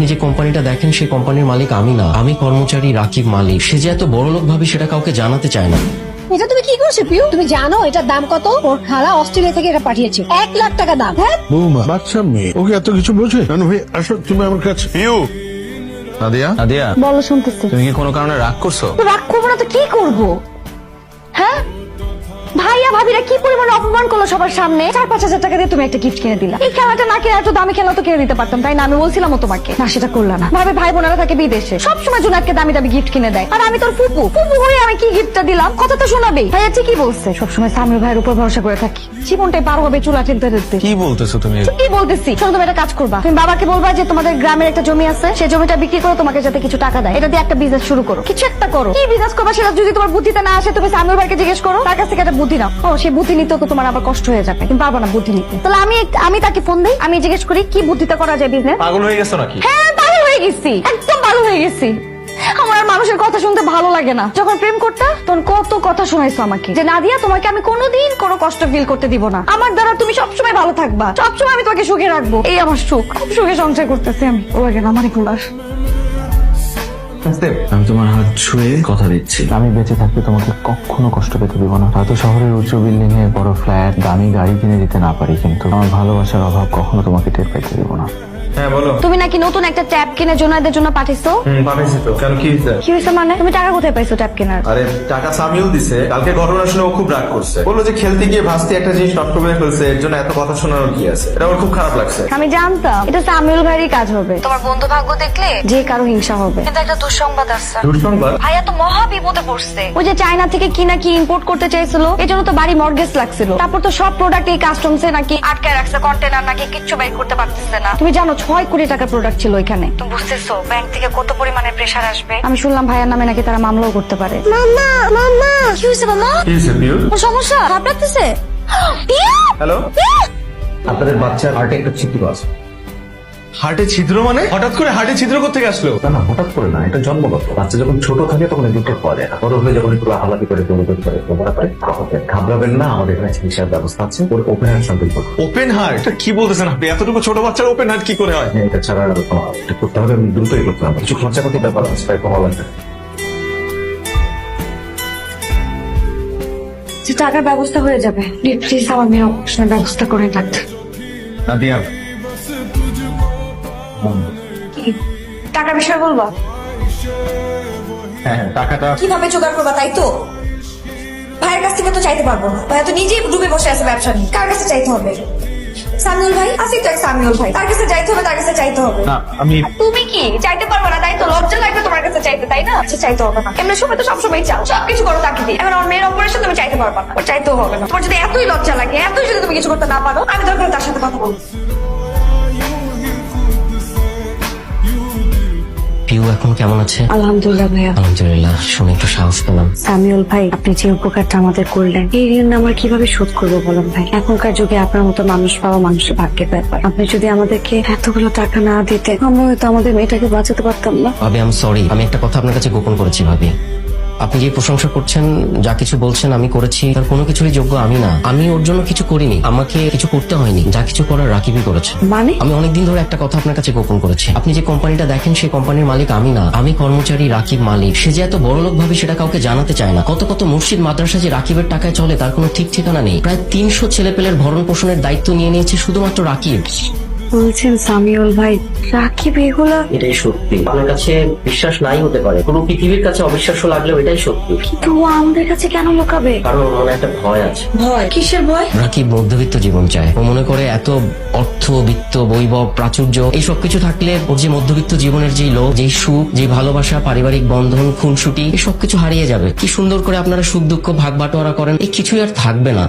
আপনি যে কোম্পানিটা দেখেন সেই কোম্পানির মালিক আমি না, আমি কর্মচারী রাকিব মালিক। সে যে এত বড় লোক ভাবে সেটা কাউকে জানাতে চায় না। এটা তুমি কি করছো পিউ? তুমি জানো এটার দাম কত? ওর খালা অস্ট্রেলিয়া থেকে এটা পাঠিয়েছে, 1 লাখ টাকা দাম। হ্যাঁ বৌমা বাচ্চা মেয়ে, ওকে এত কিছু বোঝে? নানু ভাই আসো তুমি আমার কাছে। নাদিয়া, নাদিয়া, বলো, শুনতেছি। তুমি কি কোনো কারণে রাগ করছো? তো রাগ করবো না তো কি করবো? হ্যাঁ, ভাইয়া ভাবিরা কি পরিমাণে অপমান করলো সবার সামনে। 4-5 হাজার টাকা দিয়ে তুমি একটা গিফট কিনে দিলা। এই খেলাটা না কিনে একটু দামি খেলা তো কিনে দিতে পারতাম, তাই না? আমি বলছিলাম তোমাকে, না সেটা করলা না। ভাবে ভাই বোনেরা থাকে বিদেশে, সবসময় জুনাতকে দামি দামি গিফট কিনে দেয়, আর আমি তোর ফুপু ফুপু হয়ে আমি কি গিফটটা দিলাম? কথা তো শোনাবেই। ভাইয়া ঠিকই বলছে, সবসময় সামির ভাইয়ের উপর ভরসা করে থাকি, জীবনটাই পার হবে চুলা ঠেলতে ঠেলতে। কি বলতেছো তুমি? কি বলতেছি? শোনো, তুমি একটা কাজ করবা, তুমি বাবাকে বলবা যে তোমাদের গ্রামের একটা জমি আছে, সেই জমিটা বিক্রি করে তোমাকে যাতে কিছু টাকা দেয়, এটা দিয়ে একটা বিজনেস শুরু করো, কিছু একটা করো। কি বিজনেস করবা সেটা যদি তোমার বুদ্ধিতে না আসে, তুমি সামির ভাইকে জিজ্ঞেস করো, তার কাছ থেকে একটা বুদ্ধি নাও। ও, সেই বুদ্ধি নিতে তো তোমার আবার কষ্ট হয়ে যাবে, তুমি পারবো না বুদ্ধি নিতে। তাহলে আমি তাকে ফোন দিই, আমি জিজ্ঞেস করি কি বুদ্ধিতে করা যায় বিজনেস। পাগল হয়ে গেছো নাকি? হ্যাঁ, পাগল হয়ে গেছি, একদম পাগল হয়ে গেছি। আমার আর মানুষের কথা শুনতে ভালো লাগে না। যখন প্রেম করতে তখন কত কথা শোনাইছো আমাকে, যে নাদিয়া তোমাকে আমি কোনোদিন কোনো কষ্ট ফিল করতে দিব না, আমার দ্বারা তুমি সবসময় ভালো থাকবা, সবসময় আমি তোমাকে সুখে রাখবো। এই আমার সুখ, খুব সুখে সংসার করতেছি আমি। ও লাগে না আমার এগুলার। আমি তোমার হাত ছুঁয়ে কথা দিচ্ছি, আমি বেঁচে থাকতে তোমাকে কখনো কষ্ট পেতে দিব না। হয়তো শহরের উঁচু বিল্ডিং এ বড় ফ্ল্যাট দামি গাড়ি কিনে দিতে না পারি, কিন্তু আমার ভালোবাসার অভাব কখনো তোমাকে টের পাইতে দিব না। হ্যাঁ বলো। তুমি নাকি নতুন একটা ট্যাব কিনে জোনাইদের জন্য পাঠিয়েছো? পাঠাইছি তো। কেন, কি হয়েছে? কি হয়েছে মানে? তুমি টাকা কোথায় পাইছো ট্যাব কেনার? আরে টাকা সামিউল দিছে, কালকে ঘটনা শুনে ও খুব রাগ করছে, বললো যে খেলতে গিয়ে ভাস্তি একটা জিনিস নষ্ট করে ফেলছে, এর জন্য এত কথা শোনানোর কি আছে। এটা ওর খুব খারাপ লাগছে। আমি জানতাম এটা সামিউল ভাইয়েরই কাজ হবে। তোমার বন্ধু ভাগ্য দেখলে যে কারো হিংসা হবে। কিন্তু একটা দুঃসংবাদ আছে। দুঃসংবাদ? ভাইয়া তো মহা বিপদে পড়ছে। ওই যে চায়না থেকে কি নাকি ইম্পোর্ট করতে চাইছিল, এজন্য তো বাড়ি মর্গেজ লাগছিল। তারপর তো সব প্রোডাক্ট এই কাস্টমসে নাকি আটকে রাখছে, কন্টেনার নাকি কিচ্ছু বের করতে পারতেছে না। তুমি জানো 6 কোটি টাকার প্রোডাক্ট ছিল এখানে। তুমি বুঝতেছো ব্যাংক থেকে কত পরিমাণে প্রেসার আসবে? আমি শুনলাম ভাইয়ার নামে নাকি তারা মামলাও করতে পারে। মামা মামা কি হয়েছে মামা? কি হয়েছে পিউ? ওর সমস্যা খারাপ লাগতেছে? হ্যালো, আপনাদের বাচ্চার হার্টে একটা ছিদ্র আছে। হার্টে ছিদ্র মানে? হঠাৎ করে হার্টে ছিদ্র করতে আসলো? না না, হঠাৎ করে না, এটা জন্মগত। বাচ্চা যখন ছোট থাকে তখন এগুলো পাওয়া যায় না, বড় হয়ে যখন একটু হালাকি করে দৌড়াদৌড়ি করে তোমরা করে তখন ঘাবড়াবেন না, আমাদের এখানে চিকিৎসার ব্যবস্থা আছে। ওর ওপেন হার্ট সার্জারি করবো। Open heart? এটা কি বলতেছেন আপনি? এতটুকু ছোট বাচ্চার ওপেন হার্ট কি করে হয়? এটা ছাড়া আর এটা করতে হবে, আমি দ্রুতই করতে হবে। কিছু খরচাপাতি ব্যাপার আছে, তাই কমা লাগবে। যে টাকার ব্যবস্থা হয়ে যাবে, প্লিজ আমার মেয়ের অপারেশনের ব্যবস্থা করে রাখতে। নাদিয়া, টাকার বিষয় বলবা? হ্যাঁ টাকাটা কিভাবে জোগাড় করবা তাই তো? ভাইয়ের কাছ থেকে তো চাইতে পারবো না, ভাইয়া তো নিজেই ডুবে বসে আছে ব্যবসা নিয়ে। কার কাছে চাইতে হবে? সামিউল ভাই আছে তো, এক সামিউল ভাই, তার কাছে চাইতে হবে, তার কাছে চাইতে হবে। না, আমি তুমি কি চাইতে পারবে না তাই তো? লজ্জা লাগবে তোমার কাছে চাইতে, তাই না? আচ্ছা চাইতে হবে না, এমনি সময় তো সবসময় চাও, সবকিছু করো তাকে দিয়ে। এখন আমার মেয়ের অপারেশন তুমি চাইতে পারবা না, ওর চাইতেও হবে না। তোমার যদি এতই লজ্জা লাগে, এতই যদি তুমি কিছু করতে না পারো, আমি দরকার তার সাথে কথা বলবো। পিউ এখন কেমন আছে? আলহামদুলিল্লাহ ভাইয়া। আলহামদুলিল্লাহ, শুনে একটু সাহস পেলাম। সামিউল ভাই, আপনি যে উপকারটা আমাদের করলেন, এই ঋণ আমরা কিভাবে শোধ করবো বলেন ভাই? এখনকার যুগে আপনার মতো মানুষ পাওয়া মানুষের ভাগ্যের ব্যাপার। আপনি যদি আমাদেরকে এতগুলো টাকা না দিতে, আমরা হয়তো আমাদের মেয়েটাকে বাঁচাতে পারতাম না। ভাবি আমি সরি, আমি একটা কথা আপনার কাছে গোপন করেছি ভাবি। আপনি যে প্রশংসা করছেন, যা কিছু বলছেন আমি করেছি, তার কোনো কিছুরই যোগ্য আমি না। আমি ওর জন্য কিছু করিনি, আমাকে কিছু করতে হয়নি, যা কিছু করার রাকিবই করেছে। মানে? আমি অনেকদিন ধরে একটা কথা আপনার কাছে গোপন করেছি। আপনি যে কোম্পানিটা দেখেন সেই কোম্পানির মালিক আমি না, আমি কর্মচারী রাকিব মালিক। সে যে এত বড় লোক ভাবে সেটা কাউকে জানাতে চায় না। কত কত মসজিদ মাদ্রাসা যে রাকিবের টাকায় চলে তার কোনো ঠিক ঠিকানা নেই। প্রায় 300 ছেলেপেলের ভরণ পোষণের দায়িত্ব নিয়ে নিয়েছে শুধুমাত্র রাকিব। বলছেন সামিউল ভাই রাকিব এগুলা? এটাই সত্যি। আপনার কাছে বিশ্বাস নাই হতে পারে, পুরো পৃথিবীর কাছে অবিশ্বাস্য লাগলেও এটাই সত্যি। কিন্তু ও আমাদের কাছে কেন লুকাবে? কারণ ওর মনে একটা ভয় আছে। ভয়? কিসের ভয়? রাকিব মধ্যবিত্ত জীবন চায়। ও মনে করে এত অর্থ, বিত্ত, বৈভব, প্রাচুর্য এই সবকিছু থাকলে ওর যে মধ্যবিত্ত জীবনের যেই লোভ, যেই সুখ, যেই ভালোবাসা, পারিবারিক বন্ধন, খুনসুটি এই সবকিছু হারিয়ে যাবে। কি সুন্দর করে আপনারা সুখ দুঃখ ভাগ বাটোয়ারা করেন, এই কিছুই আর থাকবে না।